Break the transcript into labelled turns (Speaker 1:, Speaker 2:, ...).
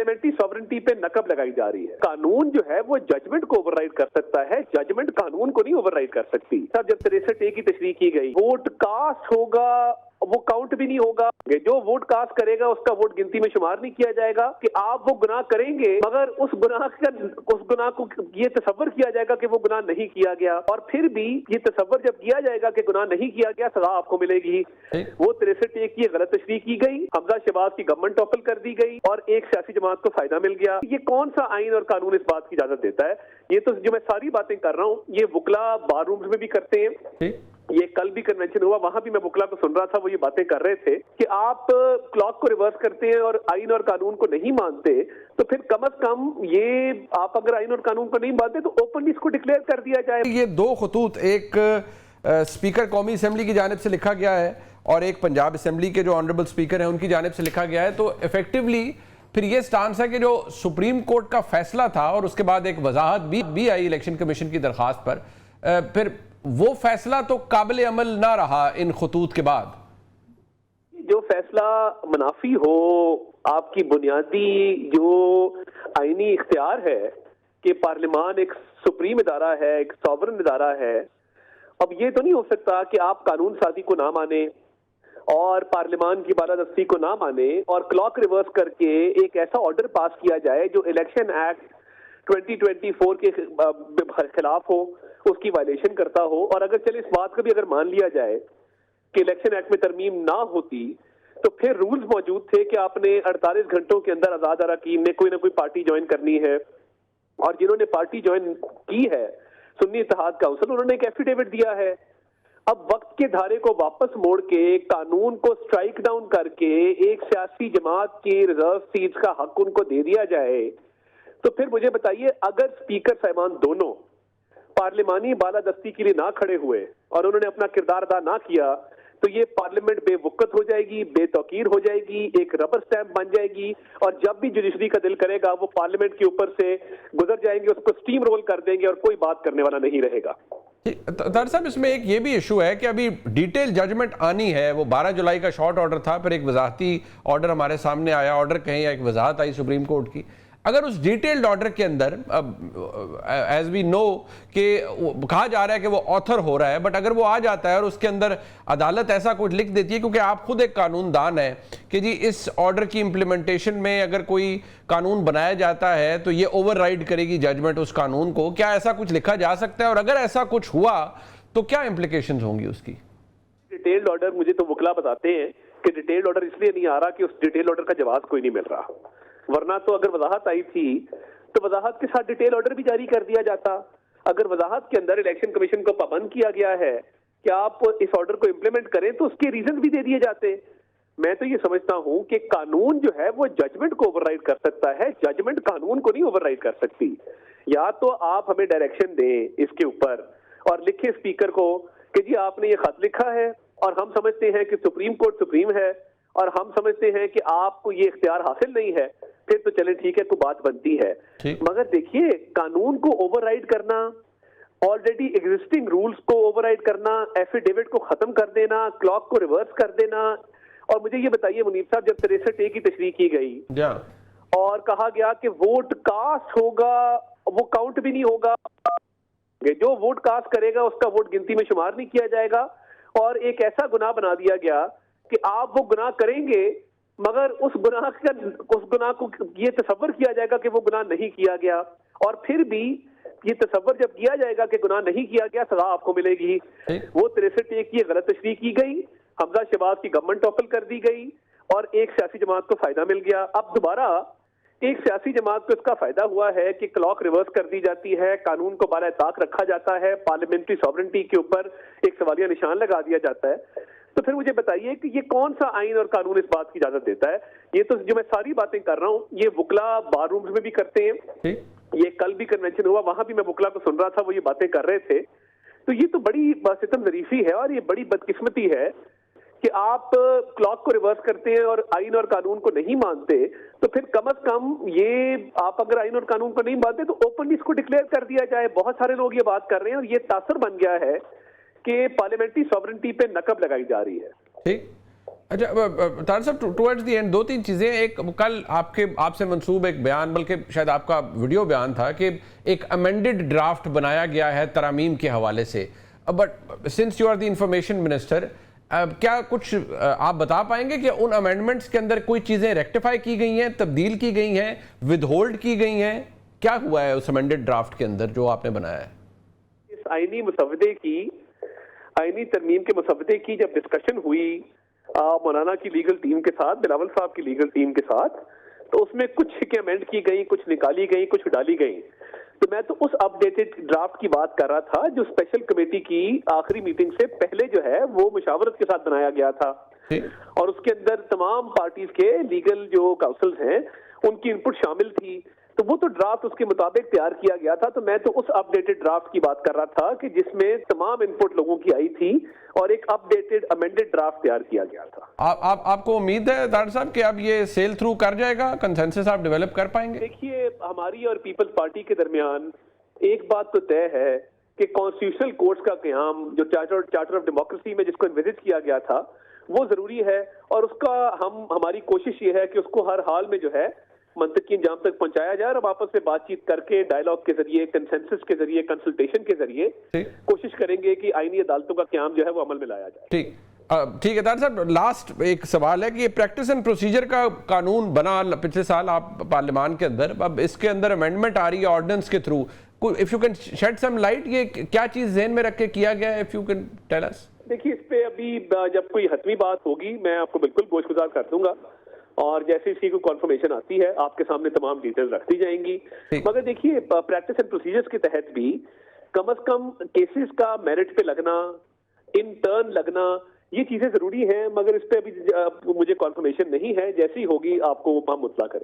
Speaker 1: Parliamentary sovereignty पे नकब लगाई जा रही है। कानून जो है वो जजमेंट को ओवरराइड कर सकता है, जजमेंट कानून को नहीं ओवरराइड कर सकती। साहब जब 63A की तशरीह की गई, वोट कास्ट होगा, वो काउंट भी नहीं होगा। जो वोट कास्ट करेगा उसका वोट गिनती में शुमार नहीं किया जाएगा कि आप वो गुनाह करेंगे, मगर उस गुनाह को ये तसव्वुर किया जाएगा कि वो गुनाह नहीं किया गया, और फिर भी ये तसव्वुर जब किया जाएगा कि गुनाह नहीं किया गया, सजा आपको मिलेगी। वो 63A की गलत तशरीह की गई, हमजा शहबाज की गवर्नमेंट टॉपल कर दी गई और एक सियासी जमात को फायदा मिल गया। ये कौन सा आइन और कानून इस बात की इजाजत देता है? ये तो जो मैं सारी बातें कर रहा हूँ ये वुकला बार रूम्स में भी करते हैं। ये कल भी कन्वेंशन हुआ, वहां भी मैं वुकला को सुन रहा था, वो ये बातें कर रहे थे कि आप क्लॉक को रिवर्स करते हैं और आइन और कानून को नहीं मानते, तो फिर कम अज कम ये आप अगर आइन और कानून को नहीं मानते तो ओपनली इसको डिक्लेयर कर दिया जाए।
Speaker 2: ये दो खतूत, एक स्पीकर कौमी असेंबली की जानिब से लिखा गया है और एक पंजाब असेंबली के जो ऑनरेबल स्पीकर हैं उनकी जानिब से लिखा गया है, तो इफेक्टिवली फिर ये स्टांस है कि जो सुप्रीम कोर्ट का फैसला था और उसके बाद एक वजाहत भी आई इलेक्शन कमीशन की दरख्वास्त पर, फिर वो फैसला तो काबिल अमल ना रहा इन खतूत के बाद।
Speaker 1: जो फैसला मुनाफी हो आपकी बुनियादी जो आईनी इख्तियार है कि पार्लियामान एक सुप्रीम इदारा है, एक सॉवरन इदारा है, अब ये तो नहीं हो सकता कि आप कानून साजी को ना माने और पार्लियामान की बालादस्ती को ना माने और क्लॉक रिवर्स करके एक ऐसा ऑर्डर पास किया जाए जो इलेक्शन एक्ट 2024 के खिलाफ हो, उसकी वायलेशन करता हो। और अगर चले इस बात को भी अगर मान लिया जाए कि इलेक्शन एक्ट में तरमीम ना होती तो फिर रूल्स मौजूद थे कि आपने 48 घंटों के अंदर आजाद अरकान ने कोई ना कोई पार्टी ज्वाइन करनी है, और जिन्होंने पार्टी ज्वाइन की है सुन्नी इत्तेहाद काउंसिल, उन्होंने एक एफिडेविट दिया है। अब वक्त के धारे को वापस मोड़ के कानून को स्ट्राइक डाउन करके एक सियासी जमात की रिजर्व सीट्स का हक उनको दे दिया जाए, तो फिर मुझे बताइए अगर स्पीकर साहिबान दोनों पार्लिमानी बालादस्ती के लिए ना खड़े हुए और उन्होंने अपना किरदार अदा ना किया तो ये पार्लियामेंट बेवकत हो जाएगी, बेतौकीर हो जाएगी, एक रबर स्टैंप बन जाएगी, और जब भी जुडिशरी का दिल करेगा वो पार्लियामेंट के ऊपर से गुजर जाएंगे, उसको स्टीम रोल कर देंगे और कोई बात करने वाला नहीं रहेगा।
Speaker 2: तार साहब इसमें एक ये भी इशू है कि अभी डिटेल जजमेंट आनी है, वो 12 जुलाई का शॉर्ट ऑर्डर था, फिर एक वजाहती ऑर्डर हमारे सामने आया, ऑर्डर कहें या एक वजाहत आई सुप्रीम कोर्ट की। अगर उस डिटेल्ड ऑर्डर के अंदर एज वी नो कि कहा जा रहा है कि वो ऑथर हो रहा है, बट अगर वो आ जाता है और उसके अंदर अदालत ऐसा कुछ लिख देती है, क्योंकि आप खुद एक कानूनदान है, कि जी इस ऑर्डर की इम्प्लीमेंटेशन में अगर कोई कानून बनाया जाता है तो ये ओवरराइड करेगी जजमेंट उस कानून को, क्या ऐसा कुछ लिखा जा सकता है? और अगर ऐसा कुछ हुआ तो क्या इम्प्लीकेशंस होंगी उसकी?
Speaker 1: डिटेल्ड ऑर्डर मुझे तो वकला बताते हैं कि डिटेल्ड ऑर्डर इसलिए नहीं आ रहा कि उस डिटेल्ड ऑर्डर का जवाब कोई नहीं मिल रहा, वरना तो अगर वजाहत आई थी तो वजाहत के साथ डिटेल ऑर्डर भी जारी कर दिया जाता। अगर वजाहत के अंदर इलेक्शन कमीशन को पाबंद किया गया है कि आप इस ऑर्डर को इंप्लीमेंट करें तो उसके रीजन भी दे दिए जाते। मैं तो ये समझता हूं कि कानून जो है वो जजमेंट को ओवरराइड कर सकता है, जजमेंट कानून को नहीं ओवरराइड कर सकती। या तो आप हमें डायरेक्शन दें इसके ऊपर और लिखे स्पीकर को कि जी आपने ये खत लिखा है और हम समझते हैं कि सुप्रीम कोर्ट सुप्रीम है और हम समझते हैं कि आपको ये इख्तियार हासिल नहीं है, फिर तो चले ठीक है, कोई बात बनती है। मगर देखिए कानून को ओवरराइड करना, ऑलरेडी एग्जिस्टिंग रूल्स को ओवरराइड करना, एफिडेविट को खत्म कर देना, क्लॉक को रिवर्स कर देना, और मुझे ये बताइए मुनीब साहब जब 63A की तशरीह की गई और कहा गया कि वोट कास्ट होगा, वो काउंट भी नहीं होगा, जो वोट कास्ट करेगा उसका वोट गिनती में शुमार नहीं किया जाएगा, और एक ऐसा गुनाह बना दिया गया कि आप वो गुनाह करेंगे मगर उस गुनाह को ये तसव्वुर किया जाएगा कि वो गुनाह नहीं किया गया, और फिर भी ये तसव्वुर जब किया जाएगा कि गुनाह नहीं किया गया, सजा आपको मिलेगी। वो 63A की गलत तशरीह की गई, हमजा शहबाज की गवर्नमेंट टॉपल कर दी गई और एक सियासी जमात को फायदा मिल गया। अब दोबारा एक सियासी जमात को इसका फायदा हुआ है कि क्लॉक रिवर्स कर दी जाती है, कानून को बाला ताक रखा जाता है, पार्लियामेंट्री सॉवरेनिटी के ऊपर एक सवालिया निशान लगा दिया जाता है। तो फिर मुझे बताइए कि ये कौन सा आइन और कानून इस बात की इजाजत देता है? ये तो जो मैं सारी बातें कर रहा हूँ ये वुकला बार रूम्स में भी करते हैं। ये कल भी कन्वेंशन हुआ, वहां भी मैं वुकला को सुन रहा था, वो ये बातें कर रहे थे। तो ये तो बड़ी सितम ज़रीफी है और ये बड़ी बदकिस्मती है कि आप क्लॉक को रिवर्स करते हैं और आइन और कानून को नहीं मानते, तो फिर कम अज कम ये आप अगर आइन और कानून को नहीं मानते तो ओपनली इसको डिक्लेयर कर दिया जाए। बहुत सारे लोग ये बात कर रहे हैं और ये तासर बन गया है कि पार्लियामेंट्री सॉवरेनिटी पे नकब लगाई जा रही है।
Speaker 2: ठीक, اچھا طاہر صاحب ٹورڈز دی اینڈ 2-3 چیزیں. ایک کل آپ سے منسوب ایک بیان، بلکہ شاید آپ کا ویڈیو بیان تھا کہ ایک امینڈڈ ڈرافٹ بنایا گیا ہے ترامیم کے حوالے سے. But since you are the information minister, کیا کچھ آپ بتا پائیں گے کہ ان امینڈمنٹس کے اندر کوئی چیزیں ریکٹیفائی کی گئی ہیں، تبدیل کی گئی ہیں، ود ہولڈ کی گئی ہیں؟ کیا ہوا ہے اس امینڈڈ ڈرافٹ کے اندر جو آپ نے بنایا ہے؟
Speaker 1: اس آئینی ترمیم کے مسودے کی جب ڈسکشن ہوئی مولانا کی لیگل ٹیم کے ساتھ، بلاول صاحب کی لیگل ٹیم کے ساتھ، تو اس میں کچھ امینڈ کی گئی، کچھ نکالی گئی، کچھ ڈالی گئی. تو میں تو اس اپ ڈیٹڈ ڈرافٹ کی بات کر رہا تھا جو اسپیشل کمیٹی کی آخری میٹنگ سے پہلے جو ہے وہ مشاورت کے ساتھ بنایا گیا تھا، اور اس کے اندر تمام پارٹیز کے لیگل جو کاؤنسلز ہیں ان کی انپٹ شامل تھی. تو وہ تو ڈرافٹ اس کے مطابق تیار کیا گیا تھا. تو میں تو اس اپ ڈیٹڈ ڈرافٹ کی بات کر رہا تھا کہ جس میں تمام انپٹ لوگوں کی آئی تھی اور ایک اپ ڈیٹڈ امینڈڈ ڈرافٹ تیار کیا گیا تھا.
Speaker 2: آپ کو امید ہے طاہر صاحب کہ اب یہ سیل تھرو کر جائے گا، کنسنسس آپ ڈیولپ کر پائیں گے؟
Speaker 1: دیکھیے، ہماری اور پیپلز پارٹی کے درمیان ایک بات تو طے ہے کہ کانسٹیٹیوشنل کورٹس کا قیام جو چارٹر آف ڈیموکریسی میں جس کو انویزٹ کیا گیا تھا وہ ضروری ہے، اور اس کا ہماری کوشش یہ ہے کہ اس کو ہر حال میں جو ہے منطقی انجام تک پہنچایا جائے، اور آپس سے بات چیت کر کے ڈائیلاگ کے ذریعے، کنسنسس کے ذریعے، کنسلٹیشن کے ذریعے کوشش کریں گے کہ آئینی عدالتوں کا قیام جو ہے وہ عمل میں لایا جائے.
Speaker 2: ٹھیک ہے طاہر صاحب، لاسٹ ایک سوال ہے کہ یہ پریکٹس اینڈ پروسیجر کا قانون بنا پچھلے سال آپ پارلیمان کے اندر، اب اس کے اندر امینڈمنٹ آ رہی ہے آرڈیننس کے through. if you can shed some light، یہ کیا چیز ذہن میں رکھ کے کیا گیا ہے؟ if you can tell us.
Speaker 1: دیکھیے، اس پہ ابھی جب کوئی حتمی بات ہوگی میں آپ کو بالکل گوش گزار کر دوں گا، اور جیسے اس کی کوئی کنفرمیشن آتی ہے آپ کے سامنے تمام ڈیٹیل رکھ دی جائیں گی. مگر دیکھیے، پریکٹس اینڈ پروسیجرز کے تحت بھی کم از کم کیسز کا میرٹ پہ لگنا، ان ٹرن لگنا، یہ چیزیں ضروری ہیں، مگر اس پہ ابھی مجھے کنفرمیشن نہیں ہے. جیسی ہوگی آپ کو ہم مطلع کریں گے.